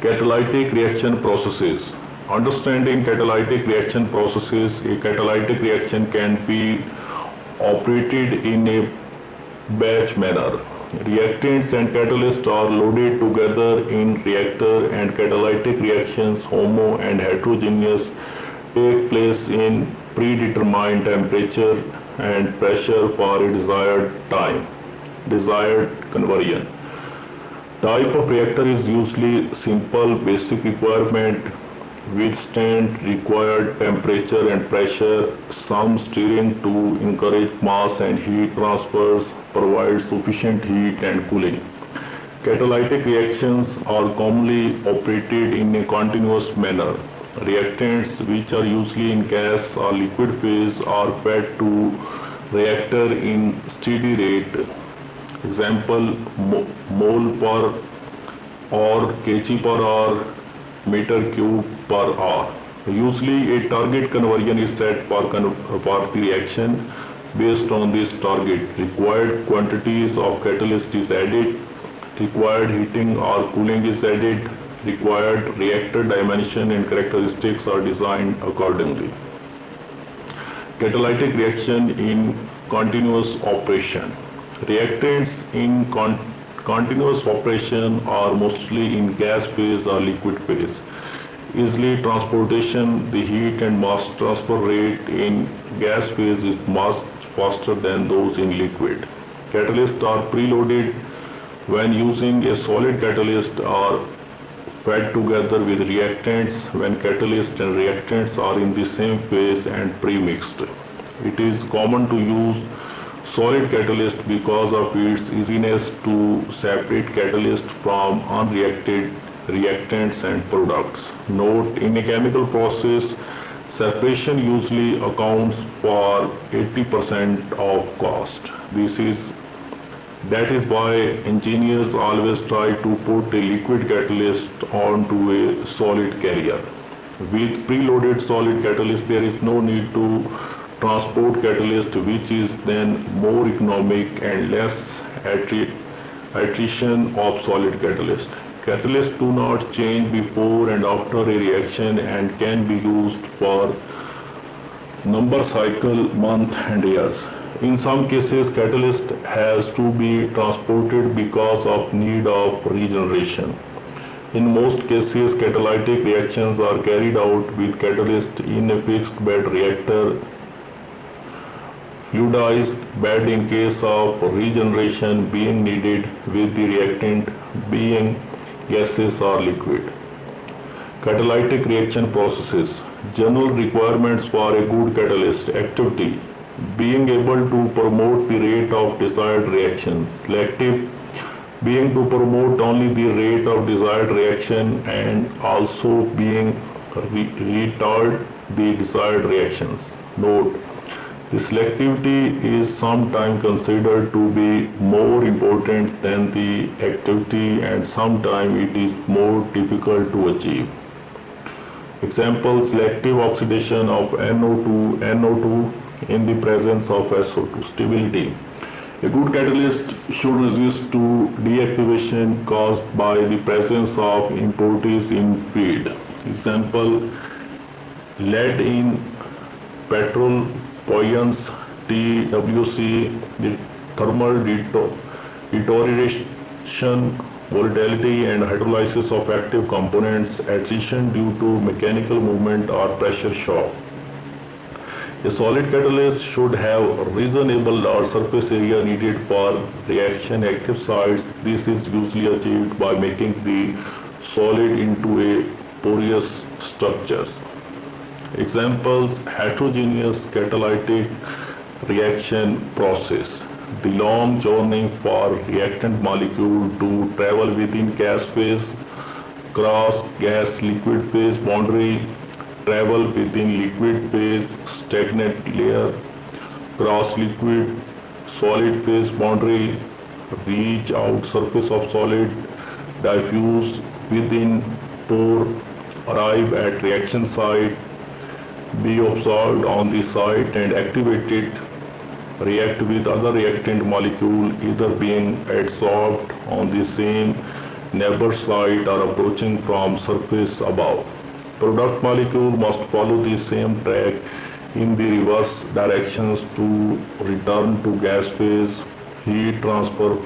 Catalytic reaction processes. Understanding catalytic reaction processes, a catalytic reaction can be operated in a batch manner. Reactants and catalysts are loaded together in reactor and catalytic reactions, homo and heterogeneous, take place in predetermined temperature and pressure for a desired conversion. Type of reactor is usually simple basic requirement, withstand required temperature and pressure, some steering to encourage mass and heat transfers, provide sufficient heat and cooling. Catalytic reactions are commonly operated in a continuous manner. Reactants, which are usually in gas or liquid phase, are fed to reactor in steady rate. Example, mole per or kg per hour, meter cube per hour. Usually a target conversion is set for the reaction. Based on this target, required quantities of catalyst is added, required heating or cooling is added, required reactor dimension and characteristics are designed accordingly. Catalytic reaction in continuous operation. Reactants in continuous operation are mostly in gas phase or liquid phase. Easily transportation, the heat and mass transfer rate in gas phase is much faster than those in liquid. Catalysts are preloaded when using a solid catalyst are fed together with reactants when catalyst and reactants are in the same phase and pre-mixed. It is common to use solid catalyst because of its easiness to separate catalyst from unreacted reactants and products. Note, in a chemical process, separation usually accounts for 80% of cost. That is why engineers always try to put a liquid catalyst onto a solid carrier. With preloaded solid catalyst, there is no need to transport catalyst, which is then more economic and less attrition of solid catalyst. Catalysts do not change before and after a reaction and can be used for number cycle, month and years. In some cases, catalyst has to be transported because of need of regeneration. In most cases, catalytic reactions are carried out with catalyst in a fixed bed reactor, fluidized bed in case of regeneration being needed, with the reactant being gaseous or liquid. Catalytic reaction processes. General requirements for a good catalyst. Activity: being able to promote the rate of desired reaction. Selective: being to promote only the rate of desired reaction and also being retard the desired reactions. Note, the selectivity is sometimes considered to be more important than the activity and sometimes it is more difficult to achieve. Example, selective oxidation of NO2 in the presence of SO2. Stability: a good catalyst should resist to deactivation caused by the presence of impurities in feed. Example, lead in petrol poisons, TWC, the thermal deterioration, volatility and hydrolysis of active components, attrition due to mechanical movement or pressure shock. A solid catalyst should have reasonable large surface area needed for reaction active sites. This is usually achieved by making the solid into a porous structures. Examples: heterogeneous catalytic reaction process. The long journey for reactant molecule to travel within gas phase, cross gas-liquid phase boundary, travel within liquid phase, stagnant layer, cross liquid solid phase boundary, reach out surface of solid, diffuse within pore, arrive at reaction site, be observed on the site and activated, react with other reactant molecule either being adsorbed on the same neighbor site or approaching from surface above. Product molecule must follow the same track in the reverse directions to return to gas phase. Heat transfer